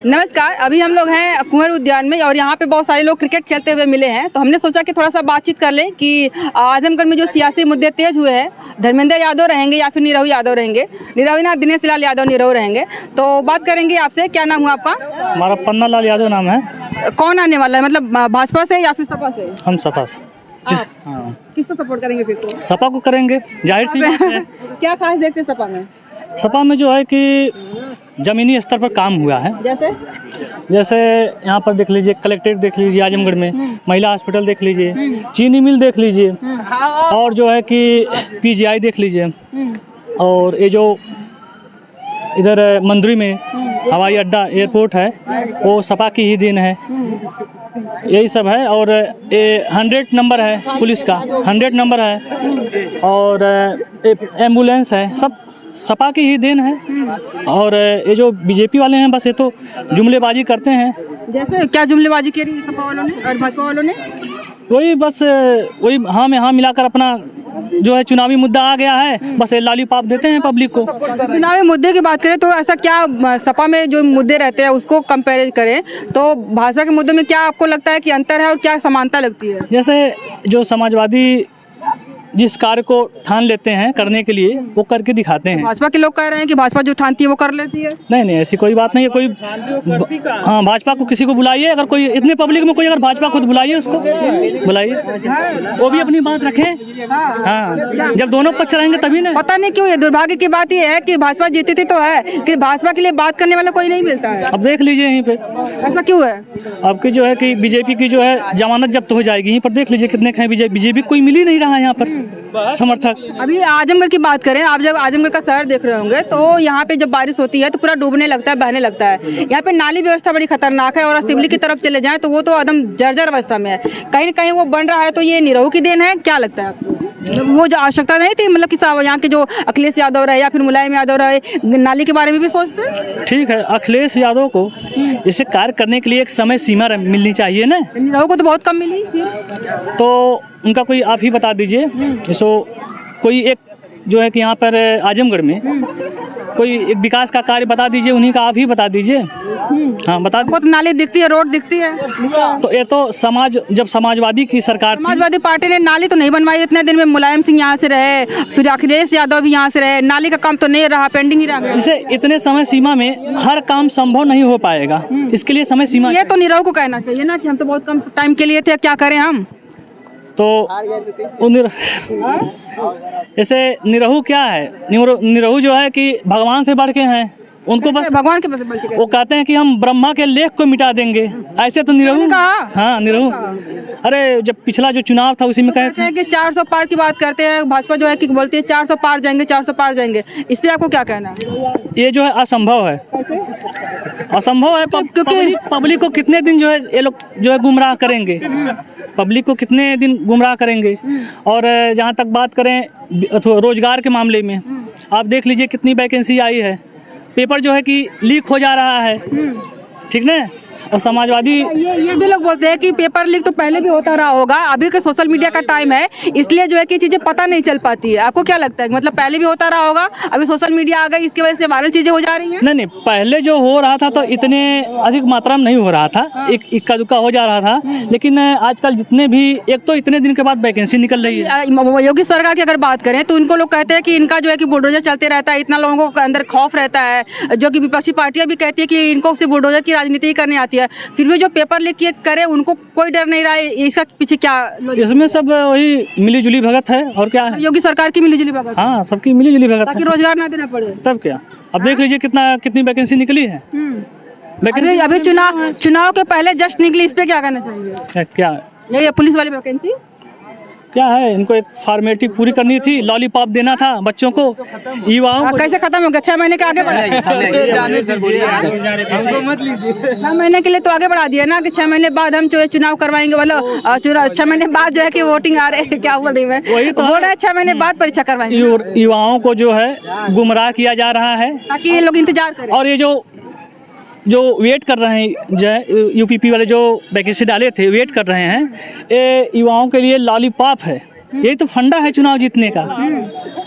नमस्कार। अभी हम लोग हैं कुंवर उद्यान में और यहाँ पे बहुत सारे लोग क्रिकेट खेलते हुए मिले हैं, तो हमने सोचा कि थोड़ा सा बातचीत कर लें कि आजमगढ़ में जो सियासी मुद्दे तेज हुए हैं, धर्मेंद्र यादव रहेंगे या फिर निरहू यादव रहेंगे, निरहू ना दिनेश लाल यादव निरहू रहेंगे। तो बात करेंगे आपसे। क्या नाम हुआ आपका? हमारा पन्ना लाल यादव नाम है। कौन आने वाला है, मतलब भाजपा से या फिर सपा से? हम सपा से। किसको सपोर्ट करेंगे फिर? तो सपा को करेंगे, जाहिर सी बात है। क्या खास देखते हैं सपा में? सपा में जो है कि जमीनी स्तर पर काम हुआ है। जैसे यहाँ पर देख लीजिए, कलेक्ट्रेट देख लीजिए आजमगढ़ में, महिला हॉस्पिटल देख लीजिए, चीनी मिल देख लीजिए, और जो है कि पीजीआई देख लीजिए, और ये जो इधर मंदरी में हवाई अड्डा एयरपोर्ट है वो सपा की ही देन है। यही सब है। और ये 100 नंबर है पुलिस का, 100 नंबर है, और एम्बुलेंस है, सब सपा की ही देन है। और ये जो बीजेपी वाले हैं बस ये तो जुमलेबाजी करते हैं। जैसे क्या जुमलेबाजी करी सपा वालों ने और भाजपा वालों ने? वही बस वही हाँ में हाँ मिलाकर अपना जो है चुनावी मुद्दा आ गया है, बस ये लॉलीपॉप देते हैं पब्लिक को। चुनावी मुद्दे की बात करें तो ऐसा क्या सपा में जो मुद्दे रहते हैं उसको कंपेयर करें तो भाजपा के मुद्दों में क्या आपको लगता है कि अंतर है और क्या समानता लगती है? जैसे जो समाजवादी जिस कार्य को ठान लेते हैं करने के लिए वो करके दिखाते हैं। भाजपा के लोग कह रहे हैं कि भाजपा जो ठानती है वो कर लेती है। नहीं, ऐसी कोई बात नहीं है। कोई हाँ भाजपा को किसी को बुलाइए, अगर कोई इतने पब्लिक में कोई अगर भाजपा को बुलाइए, उसको बुलाइए, वो भी अपनी बात रखें। हाँ, जब दोनों पक्ष रहेंगे तभी ना। पता नहीं क्यों ये दुर्भाग्य की बात ये है कि भाजपा जीती तो है कि भाजपा के लिए बात करने वाला कोई नहीं मिलता है। अब देख लीजिए यहीं पे ऐसा क्यों है? अब की जो है कि बीजेपी की जो है जमानत जब्त हो जाएगी, यहीं पर देख लीजिए कितने हैं बीजेपी कोई मिल ही नहीं रहा है यहाँ पर समर्थक। अभी आजमगढ़ की बात करें, आप जब आजमगढ़ का शहर देख रहे होंगे तो यहाँ पे जब बारिश होती है तो पूरा डूबने लगता है, बहने लगता है। यहाँ पे नाली व्यवस्था बड़ी खतरनाक है और सिवली की तरफ चले जाएं तो वो तो एकदम जर्जर अवस्था में है। कहीं न कहीं वो बन रहा है, तो ये निरहू की देन है। क्या लगता है आपको? वो जो आवश्यकता नहीं थी, मतलब कि यहाँ के जो अखिलेश यादव रहे या फिर मुलायम यादव रहे, नाली के बारे में भी सोचते हैं? ठीक है, अखिलेश यादव को इसे कार्य करने के लिए एक समय सीमा मिलनी चाहिए ना। निरहू को तो बहुत कम मिली फिर। तो उनका कोई आप ही बता दीजिए। सो कोई एक जो है कि यहाँ पर आजमगढ़ में कोई एक विकास का कार्य बता दीजिए, उन्हीं का आप ही बता दीजिए। हाँ बता दो। तो नाली दिखती है, रोड दिखती है। तो ये तो जब समाजवादी की सरकार, समाजवादी पार्टी ने नाली तो नहीं बनवाई इतने दिन में। मुलायम सिंह यहाँ से रहे, फिर अखिलेश यादव भी यहाँ से रहे, नाली का काम तो नहीं रहा, पेंडिंग ही रह गया। इसे इतने समय सीमा में हर काम संभव नहीं हो पाएगा, इसके लिए समय सीमा। ये तो निरहू को कहना चाहिए ना कि हम तो बहुत कम टाइम के लिए थे, क्या करें हम। तो ऐसे निरहू क्या है, निरहू जो है कि भगवान से बढ़ के हैं। उनको बस भगवान के वो कहते हैं कि हम ब्रह्मा के लेख को मिटा देंगे, ऐसे तो निरहू कहा। हाँ निरहू, अरे जब पिछला जो चुनाव था उसी में कहते हैं कि 400 पार की बात करते हैं। भाजपा जो है कि बोलती है 400 पार जाएंगे, 400 पार जाएंगे। इस पे आपको क्या कहना है? ये जो है असंभव है। असंभव है क्योंकि पब्लिक को कितने दिन जो है ये लोग जो है गुमराह करेंगे, पब्लिक को कितने दिन गुमराह करेंगे। और जहाँ तक बात करें रोजगार के मामले में, आप देख लीजिए कितनी वैकेंसी आई है, पेपर जो है कि लीक हो जा रहा है, ठीक ना। और समाजवादी ये भी लोग बोलते हैं कि पेपर लीक तो पहले भी होता रहा होगा, अभी का सोशल मीडिया का टाइम है इसलिए जो है कि चीजें पता नहीं चल पाती है। आपको क्या लगता है, मतलब पहले भी होता रहा होगा, अभी सोशल मीडिया आ गई इसकी वजह से वायरल चीजें हो जा रही हैं? नहीं, पहले जो हो रहा था तो इतने अधिक मात्रा में नहीं हो रहा था, एक इक्का दुक्का हो जा रहा था। लेकिन आजकल जितने भी, एक तो इतने दिन के बाद वैकेंसी निकल रही है। योगी सरकार की अगर बात करें तो उनको लोग कहते हैं कि इनका जो है कि बुलडोजर चलते रहता है, इतना लोगों को अंदर खौफ रहता है, जो कि विपक्षी पार्टियां भी कहती है कि इनको सिर्फ बुलडोजर की राजनीति करनी आती है, फिर भी जो पेपर लीक करे उनको कोई डर नहीं रहा है। इसका पीछे क्या? इसमें सब वही मिली जुली भगत है और क्या है, योगी सरकार की मिली जुली भगत। हाँ, सबकी मिली जुली भगत, ताकि रोजगार ना देना पड़े। तब क्या, अब देख लीजिए कितनी वैकेंसी निकली है। अभी चुनाव के पहले जस्ट निकली, इस पे क्या करना चाहिए? क्या ये पुलिस वाली वैकेंसी क्या है, इनको एक फॉर्मेलिटी पूरी करनी थी, लॉलीपॉप देना था बच्चों को, युवाओं को। कैसे खत्म हो गया? 6 महीने के आगे बढ़ा, 6 महीने के लिए तो आगे बढ़ा दिया ना कि 6 महीने बाद हम जो है चुनाव करवाएंगे, वाला 6 महीने बाद जो है कि वोटिंग आ रहे हैं। क्या बोल रही मैं, वही तो बोल रहा है 6 महीने बाद परीक्षा करवाएंगे। युवाओं को जो है गुमराह किया जा रहा है ताकि ये लोग इंतजार करें। और ये जो वेट कर रहे हैं, जो यूपीपी वाले जो वैकेंसी डाले थे वेट कर रहे हैं, ये युवाओं के लिए लॉलीपॉप है। यही तो फंडा है चुनाव जीतने का,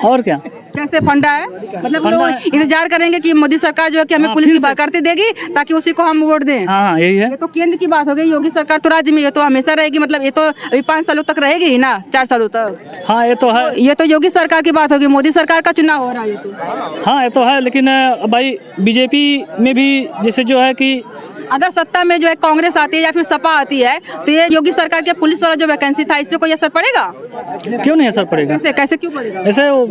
और क्या। कैसे फंडा है? मतलब लोग इंतजार करेंगे कि मोदी सरकार जो है कि हमें पुलिस की भर्ती देगी ताकि उसी को हम वोट दें। हाँ यही है। ये तो केंद्र की बात हो गई, योगी सरकार तो राज्य में, ये तो हमेशा रहेगी, मतलब ये तो अभी 5 सालों तक रहेगी ही ना, 4 सालों तक। हाँ ये तो है। ये तो योगी सरकार की बात होगी, मोदी सरकार का चुनाव हो रहा है ये तो। हाँ ये तो है, लेकिन भाई बीजेपी में भी जैसे जो है कि अगर सत्ता में जो है कांग्रेस आती है या फिर सपा आती है तो ये योगी सरकार के पुलिस वाला जो वैकेंसी था इस पे कोई असर पड़ेगा? क्यों नहीं असर पड़ेगा? कैसे क्यों पड़ेगा? ऐसे वो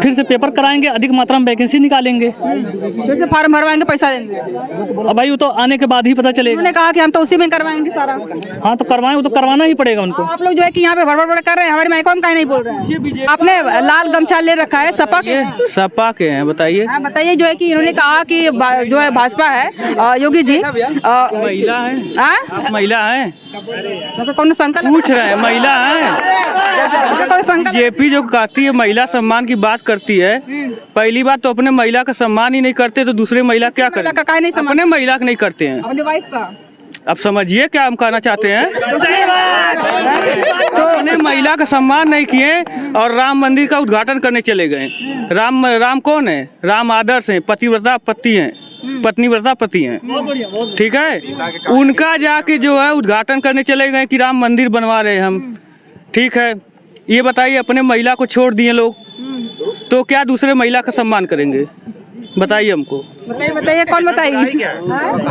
फिर से पेपर कराएंगे, अधिक मात्रा में वैकेंसी निकालेंगे, फिर से फार्म भरवाएंगे, पैसा देंगे। अब भाई वो तो आने के बाद ही पता चलेगा। उन्होंने कहा कि हम तो उसी में करवाएंगे सारा। हाँ तो करवाएं, वो तो करवाना ही पड़ेगा उनको। आप लोग जो है कि यहाँ पे भड़बड़ कर रहे हैं, हमारे माइकों में काहे नहीं बोल रहे हैं? आपने लाल गमछा ले रखा है, सपा के? सपा के हैं, बताइए। हाँ बताइए, जो है कि इन्होंने कहा कि जो है भाजपा है, योगी जी महिला है। आप महिला है? तो कौन संकल्प पूछ रहे हैं, महिला है? कौन संकल्प? जेपी जो कहती है महिला सम्मान की बात करती है, पहली बात तो अपने महिला का सम्मान ही नहीं करते तो दूसरे महिला क्या करें? अपने महिला का नहीं करते हैं, अपने वाइफ का। अब समझिए क्या हम कहना चाहते हैं। तो अपने महिला का सम्मान नहीं किए और राम मंदिर का उद्घाटन करने चले गए। राम कौन है? राम आदर्श है, पतिव्रता पति हैं, पत्नीव्रता पति हैं, ठीक है। उनका जाके जो है उद्घाटन करने चले गए कि राम मंदिर बनवा रहे हैं हम, ठीक है। ये बताइए, अपने महिला को छोड़ दिए लोग तो क्या दूसरे महिला का सम्मान करेंगे? बताइए हमको। बताइए कौन बताइए?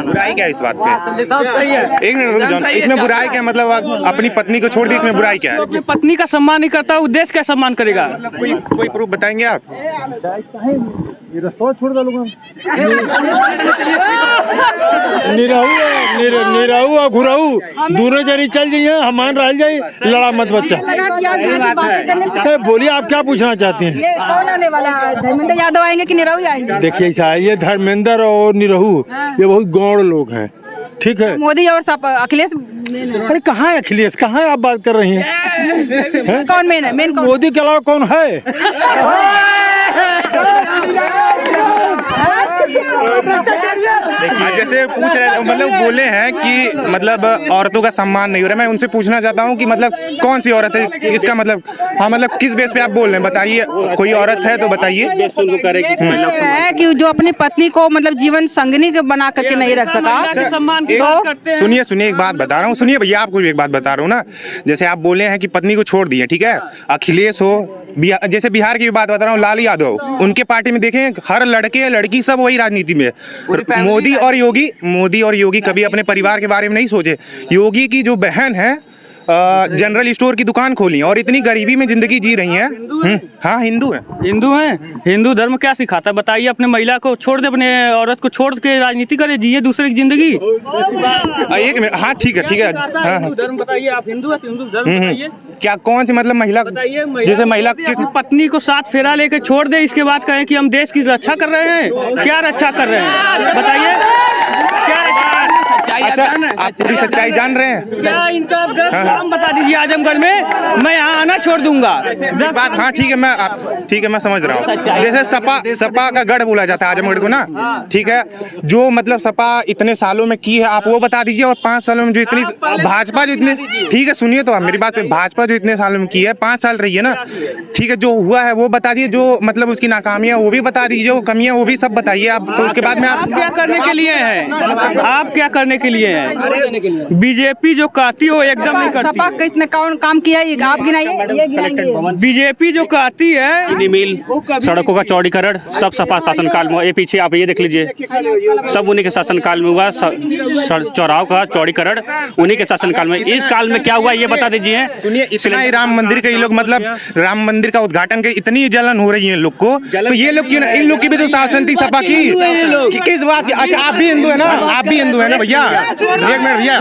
बुराई क्या है इस बात पे? एक मिनट रुक जाओ, इसमें बुराई क्या? मतलब अपनी पत्नी को छोड़ दी, इसमें बुराई क्या है? अपनी पत्नी का सम्मान नहीं करता, वो देश का सम्मान करेगा? कोई प्रूफ बताएंगे आप? निरहू और घुरहू दोनों जनी चल जाइए, हमान रह जाइए, लड़ा मत बच्चा। बोलिए आप क्या पूछना चाहते हैं? ये कौन आने वाला है? धर्मेंद्र यादव आएंगे कि निरहू आएंगे? देखिए ऐसा है, ये धर्मेंद्र और निरहू ये बहुत गौड़ लोग हैं, ठीक है। मोदी और अखिलेश। अरे कहाँ है अखिलेश? कहाँ है आप बात कर रही हैं? कौन मेन है? मेन कौन? मोदी के अलावा कौन है? जैसे पूछ रहे, मतलब बोले हैं कि मतलब औरतों का सम्मान नहीं हो रहा है। मैं उनसे पूछना चाहता हूँ कि मतलब कौन सी औरत है इसका मतलब? हाँ मतलब किस बेस पे आप बोल रहे हैं, बताइए। कोई औरत है तो बताइए। है कि जो अपनी पत्नी को मतलब जीवन संगनी बना करके नहीं रख सका। सम्मान सुनिए एक बात बता रहा हूँ, सुनिए भैया, आपको भी एक बात बता रहा हूँ ना। जैसे आप बोले हैं कि पत्नी को छोड़ दिए, ठीक है। अखिलेश हो, जैसे बिहार की बात बता रहा हूँ, लालू यादव, उनके पार्टी में देखें हर लड़के लड़की सब वही राजनीति में। मोदी और योगी कभी अपने परिवार के बारे में नहीं सोचे। योगी की जो बहन है जनरल स्टोर की दुकान खोली और इतनी गरीबी में जिंदगी जी रही हैं। हाँ हिंदू है। हिंदू धर्म क्या सिखाता है? बताइए। अपने महिला को छोड़ दे, अपने औरत को छोड़ के राजनीति करे, जिए दूसरे की जिंदगी। एक मिनट, हाँ ठीक है। हिंदू धर्म बताइए, आप हिंदू है तो हिंदू धर्म बताइए। क्या कौन सी मतलब महिला बताइए? जैसे महिला किस पत्नी को 7 फेरा लेके छोड़ दे, इसके बाद कहें कि हम देश की रक्षा कर रहे हैं? क्या रक्षा कर रहे हैं बताइए? क्या रक्षा? अच्छा, आप पूरी सच्चाई जान रहे हैं क्या? इनका 10 नाम बता दीजिए आजमगढ़ में, मैं यहाँ आना छोड़ दूंगा। 10 बात। हाँ ठीक है, मैं समझ रहा हूँ। जैसे सपा का गढ़ बोला जाता है आजमगढ़ को ना, ठीक है। जो मतलब सपा इतने सालों में की है आप वो बता दीजिए, और 5 सालों में जो इतनी भाजपा जो इतने, ठीक है सुनिए तो आप मेरी बात, भाजपा जो इतने सालों में की है, 5 साल रही है ना, ठीक है। जो हुआ है वो बता दीजिए, जो मतलब उसकी नाकामियां वो भी बता दीजिए, जो कमियां वो भी सब बताइए आप। तो उसके बाद में आप क्या करने के लिए हैं? आप क्या करने के लिए हैं? बीजेपी जो कहती है वो एकदम नहीं करती। सपा कितने कौन काम किया है आप गिनाइए। बीजेपी जो कहती है मिल सड़कों का चौड़ीकरण सब सपा शासनकाल में। ये पीछे आप ये देख लीजिए, सब उन्हीं के शासनकाल में हुआ। चौराहों का चौड़ीकरण उन्हीं के शासनकाल में। इस काल में क्या हुआ ये बता दीजिए। सुनिए, इतना ही राम मंदिर के लोग, मतलब राम मंदिर का उद्घाटन के इतनी जलन हो रही है लोग को, तो ये लोग क्यों? इन लोग की भी तो शासन थी सपा की। किस बात की? अच्छा आप भी हिंदू है ना? आप भी हिंदू है ना भैया? एक मिनट भैया,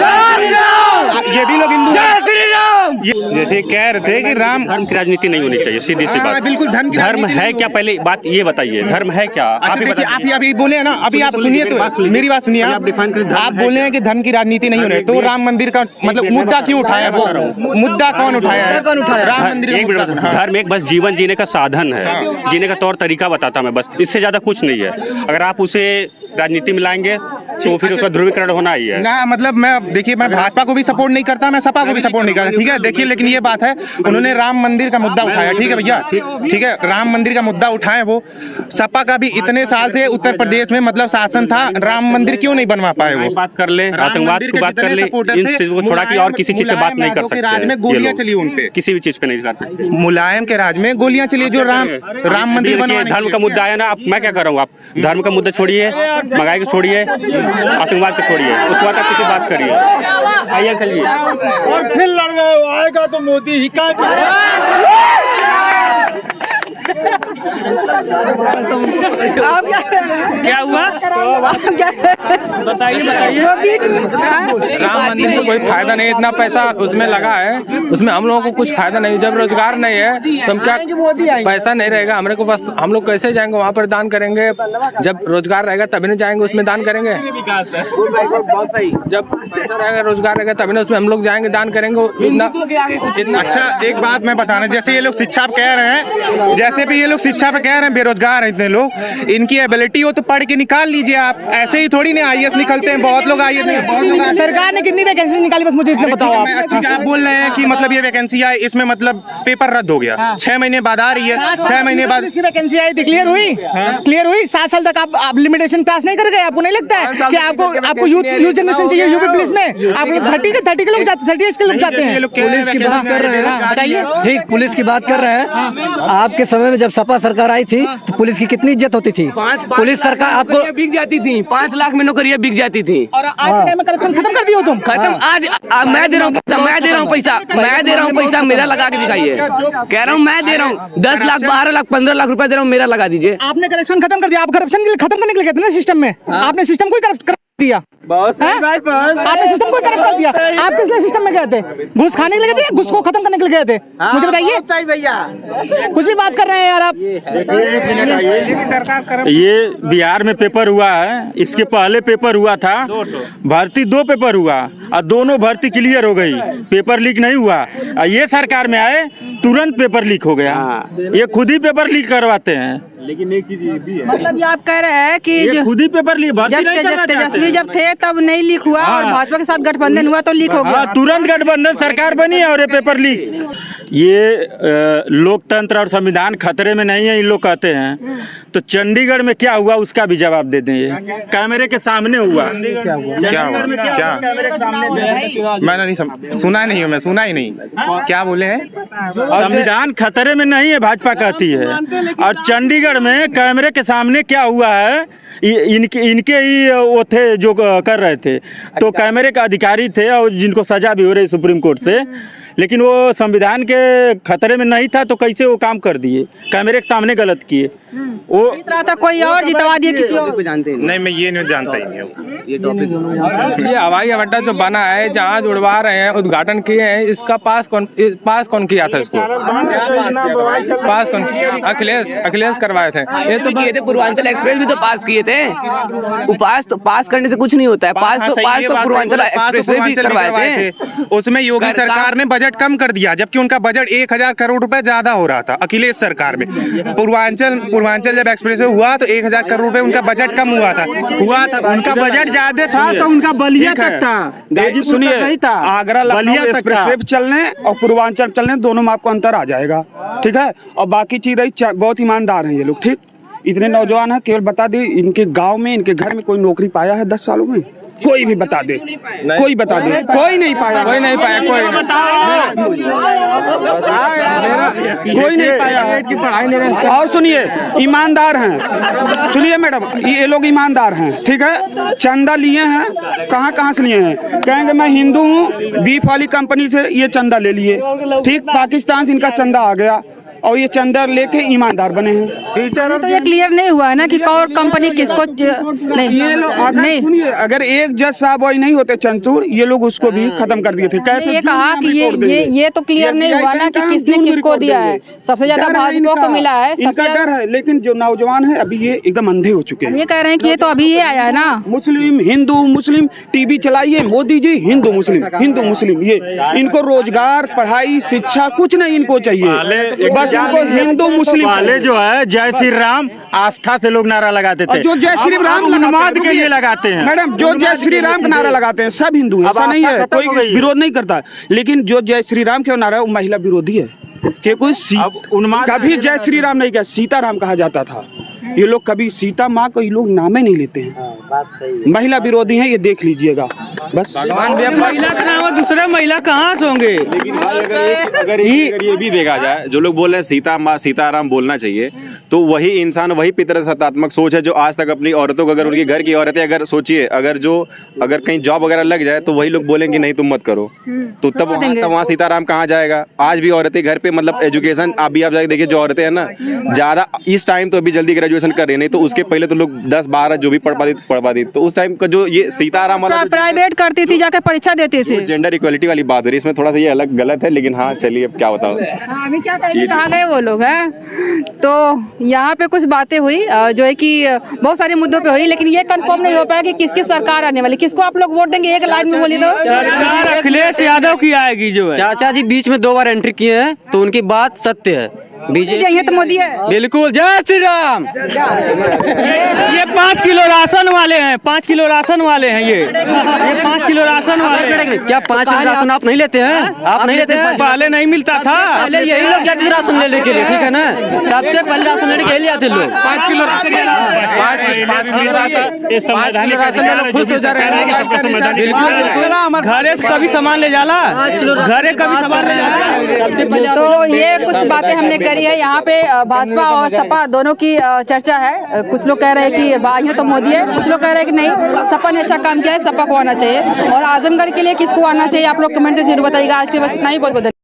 ये भी लोग हिंदू हैं। जैसे कह रहे थे कि राम धर्म की राजनीति नहीं होनी चाहिए, सीधी सी बात। बिल्कुल धर्म है क्या? पहले बात ये बताइए, धर्म है क्या? आप अभी बोले हैं ना, अभी आप सुनिए तो मेरी बात सुनिए। आप बोले हैं कि धर्म की राजनीति नहीं होनी, तो राम मंदिर का मतलब मुद्दा क्यों उठाया? वो मुद्दा कौन उठाया है? राम मंदिर। एक मिनट, धर्म एक बस जीवन जीने का साधन है, जीने का तौर तरीका बताता मैं, बस इससे ज्यादा कुछ नहीं है। अगर आप उसे राजनीति में लाएंगे तो फिर उसका ध्रुवीकरण होना ही है ना। मतलब मैं देखिए, मैं भाजपा को भी सपोर्ट नहीं करता, मैं सपा को भी सपोर्ट नहीं करता, ठीक है। देखिए लेकिन ये बात है, उन्होंने राम मंदिर का मुद्दा उठाया, ठीक है भैया, ठीक है, राम मंदिर का मुद्दा उठाए। वो सपा का भी इतने साल से उत्तर प्रदेश में मतलब शासन था, राम मंदिर क्यों नहीं बनवा पाए? वो बात कर ले, आतंकवाद की बात कर ले, इन चीजों को छोड़ा कि और किसी चीज पे बात नहीं कर सकते। राज में गोलियां चली उनपे, किसी भी चीज पे नहीं कर सकते। मुलायम के राज में गोलियां चली, जो राम मंदिर बनवाने। धर्म का मुद्दा आया ना, आप मैं क्या कर रहा हूँ, आप धर्म का मुद्दा छोड़िए, महंगाई को छोड़िए, आतंकवाद को छोड़िए, उसके बाद आप किसी बात करिए। आइए चलिए, और फिर लड़ रहे हो, आएगा तो मोदी ही का। क्या हुआ बताइए राम मंदिर से कोई फायदा नहीं, इतना पैसा उसमें लगा है, उसमें हम लोगों को कुछ फायदा नहीं। जब रोजगार नहीं है तो हम क्या, पैसा नहीं रहेगा हमारे को, बस हम लोग कैसे जाएंगे वहाँ पर दान करेंगे? जब रोजगार रहेगा तभी ना जाएंगे उसमें दान करेंगे। जब पैसा रहेगा, रोजगार रहेगा तभी ना उसमें हम लोग जाएंगे दान करेंगे। इतना अच्छा एक बात मैं बताना, जैसे ये लोग शिक्षा पे कह रहे हैं, जैसे भी ये लोग शिक्षा पे कह रहे हैं बेरोजगार हैं इतने लोग, इनकी एबिलिटी हो तो पढ़ के निकाल लीजिए आप। ऐसे ही थोड़ी ना IAS निकलते हैं, बहुत लोग IAS नहीं, बहुत लोग। सरकार ने कितनी वैकेंसी निकाली बस मुझे इतना बताओ आप। आप बोल रहे हैं कि मतलब ये वैकेंसी आई, इसमें मतलब पेपर रद्द हो गया, 6 महीने बाद आ रही है, 6 महीने बाद इसकी वैकेंसी आई थी, क्लियर हुई, क्लियर हुई। 7 साल तक आप लिमिटेशन पास नहीं कर गए, आपको नहीं लगता है कि आपको यूथ जनरेशन चाहिए यूपी पुलिस में? आप लोग 30 के लोग जाते, 30 के लोग जाते हैं। पुलिस की बात कर रहे हैं ना, बताइए। ठीक, पुलिस की बात कर रहे हैं। आपके समय में जब सपा सरकार आई थी तो पुलिस की कितनी इज्जत होती थी? पुलिस सरकार आपको बिक जाती थी, 5 लाख में नौकरियां बिक जाती थी। और आज के टाइम में करप्शन खत्म कर दिया तुम? खत्म। आज मैं दे रहा हूँ पैसा, मैं दे रहा हूँ पैसा, मैं दे रहा हूँ पैसा, मेरा लगा के दिखाइए। कह रहा हूँ मैं दे रहा हूँ 10 लाख 12 लाख 15 लाख रुपए दे रहा हूँ, मेरा लगा दीजिए। आपने करप्शन खत्म कर दिया। आप करप्शन के लिए खत्म करने के लिए कहते हैं ना सिस्टम में, आपने सिस्टम को ही करप्ट कर दिया। आपने सिस्टम को ही करप्ट कर दिया। आप किस लिए सिस्टम में गए थे? घूस खाने के लिए गए थे, घूस को खत्म करने के लिए गए थे? मुझे बताइए, कुछ भी बात कर रहे हैं यार आप। ये बिहार में पेपर हुआ है, इसके पहले पेपर हुआ था भर्ती, 2 पेपर हुआ और दोनों भर्ती क्लियर हो गई, पेपर लीक नहीं हुआ। और ये सरकार में आए तुरंत पेपर लीक हो गया। ये खुद ही पेपर लीक करवाते हैं। लेकिन एक चीज ये भी है, मतलब ये आप कह रहे हैं कि ये खुद ही पेपर लीक, भर्ती नहीं करना चाहते। तेजस्वी जब थे तब नहीं लीक हुआ और भाजपा के साथ गठबंधन हुआ तो लीक हो गया। तुरंत गठबंधन सरकार बनी है और ये पेपर लीक। ये लोकतंत्र और संविधान खतरे में नहीं है, इन लोग कहते हैं। तो चंडीगढ़ में क्या हुआ उसका भी जवाब दे दें। ये कैमरे के सामने हुआ। क्या हुआ? मैंने नहीं सुना नहीं हूँ, मैं सुना ही नहीं। क्या बोले हैं? संविधान खतरे में नहीं है भाजपा कहती है, और चंडीगढ़ में कैमरे के सामने क्या हुआ है, इनके ही वो थे जो कर रहे थे, तो कैमरे का अधिकारी थे और जिनको सजा भी हो रही सुप्रीम कोर्ट से, लेकिन वो संविधान के खतरे में नहीं था तो कैसे वो काम कर दिए, कैमरे के सामने गलत किए। वो जीत था कोई और जितवा दिए किसी और। जानते हैं नहीं, मैं ये नहीं जानता ही नहीं। ये हवाई अड्डा जो बना है, जहाँ जुड़वा रहे हैं, उद्घाटन किए हैं, इसका पास कौन किया था? इसको पास कौन? अखिलेश करवाए थे। ये तो किए थे, पूर्वांचल एक्सप्रेस भी तो पास किए थे। वो पास करने से कुछ नहीं होता है। पास तो पूर्वांचल एक्सप्रेस भी करवाए थे। उसमें योगी सरकार ने बजट कम कर दिया, जबकि उनका बजट 1000 करोड़ रुपए ज्यादा हो रहा था अखिलेश सरकार में। पूर्वांचल जब एक्सप्रेस हुआ तो 1000 करोड़ रुपए उनका बजट कम हुआ था। उनका बजट ज्यादा था तो उनका बलिया तक था। सुनिए, आगरा लखनऊ एक्सप्रेस वे चलने और पूर्वांचल चलने दोनों में आपको अंतर आ जाएगा, ठीक है। और बाकी चीज रही, बहुत ईमानदार हैं ये लोग, ठीक। इतने नौजवान हैं, केवल बता दी इनके गांव में, इनके घर में कोई नौकरी पाया है 10 सालों में? कोई भी बता दे, कोई बता दे, कोई नहीं पाया, कोई नहीं पाया, कोई नहीं पाया। और सुनिए, ईमानदार हैं, सुनिए मैडम, ये लोग ईमानदार हैं, ठीक है। चंदा लिए हैं, कहाँ से लिए हैं? कहेंगे मैं हिंदू हूँ, बीफ वाली कंपनी से ये चंदा ले लिए, ठीक। पाकिस्तान से इनका चंदा आ गया और ये चंदा लेके ईमानदार बने हैं। तो ये क्लियर नहीं हुआ ना कि कौन कंपनी किसको नहीं। ये लोग नहीं, सुनिए, अगर एक जज साहब वही नहीं होते चंचूर, ये लोग उसको भी खत्म कर दिए थे। ये कहा कि ये तो क्लियर नहीं हुआ ना कि किसने किसको दिया है। सबसे ज्यादा भाजपा को मिला है, इनका डर है। लेकिन जो नौजवान है अभी ये एकदम अंधे हो चुके हैं। ये कह रहे हैं कि ये तो अभी ये आया है ना, मुस्लिम हिंदू मुस्लिम, टीवी चलाइए मोदी जी, हिंदू मुस्लिम, हिंदू मुस्लिम। ये इनको रोजगार, पढ़ाई, शिक्षा कुछ नहीं इनको चाहिए, बस उनको हिंदू मुस्लिम पहले जो है जय श्री राम आस्था से लोग नारा लगाते थे, जो जय श्री राम उन्माद के लिए लगाते हैं। मैडम, जो जय श्री राम का नारा लगाते हैं सब हिंदू हैं, ऐसा नहीं है, कोई विरोध नहीं करता। लेकिन जो जय श्री राम का नारा है वो महिला विरोधी है। कि कोई कभी जय श्री राम नहीं कहा, सीताराम कहा जाता था। ये लोग कभी सीता माँ को ये लोग नामे नहीं लेते हैं। महिला विरोधी हैं, ये देख लीजिएगा। बस महिला का नाम दूसरा महिला कहाँ से होंगे? लेकिन भाई अगर ये भी देखा जाए, जो लोग बोल रहे हैं सीता माँ सीताराम बोलना चाहिए, तो वही इंसान वही पितृ सत्तात्मक सोच है जो आज तक अपनी औरतों को, अगर उनकी घर की औरतें अगर सोचिए अगर कहीं जॉब वगैरह लग जाए तो वही लोग बोलेंगे नहीं तुम मत करो, तो तब वहाँ सीताराम कहाँ जाएगा? आज भी औरतें घर पे मतलब एजुकेशन अभी आप जाके देखिए, जो औरतें हैं ना ज्यादा इस टाइम तो अभी जल्दी ग्रेजुएशन कर रही है, नहीं तो उसके पहले तो लोग 10-12 जो भी पढ़ पाती तो उस टाइम का जो ये सीताराम वाला प्राइवेट करती थी, जाकर परीक्षा देती थी। जेंडर इक्वलिटी वाली बात है, इसमें थोड़ा सा ये अलग गलत है, लेकिन हाँ चलिए अब क्या बताओ। अभी क्या कहा गए वो लोग हैं। तो यहाँ पे कुछ बातें हुई जो है कि बहुत सारे मुद्दों पे हुई, लेकिन ये कंफर्म नहीं हो पाया कि किसकी सरकार आने वाली, किसको आप लोग वोट देंगे। एक लाइन में बोलिए तो अखिलेश यादव की आएगी जो है। चाचा जी बीच में 2 बार एंट्री किए हैं तो उनकी बात सत्य है। बीजेपी तो मोदी है। बिल्कुल, जय श्री राम। ये 5 किलो राशन वाले हैं, 5 किलो राशन वाले हैं ये 5 किलो राशन वाले हैं। क्या 5 किलो राशन आप नहीं लेते हैं? आप नहीं लेते हैं? पहले नहीं मिलता था, पहले यही लोग जाते थे राशन लेने के लिए, ठीक है ना। सबसे पहले राशन लेने के लिए आते लोग। 5 किलो राशन खुश हो जा रहे हैं। घरे से कभी सामान ले जाला, घरे कभी सामान ले जाला। तो ये कुछ बातें हमने करी है। यहाँ पे भाजपा और सपा दोनों की चर्चा है। कुछ लोग कह रहे हैं कि भाइयों तो मोदी है, कुछ लोग कह रहे हैं कि नहीं सपा ने अच्छा काम किया है, सपा को आना चाहिए। और आजमगढ़ के लिए किसको आना चाहिए आप लोग कमेंट में जरूर बताइएगा। आज के बस इतना ही, बहुत बहुत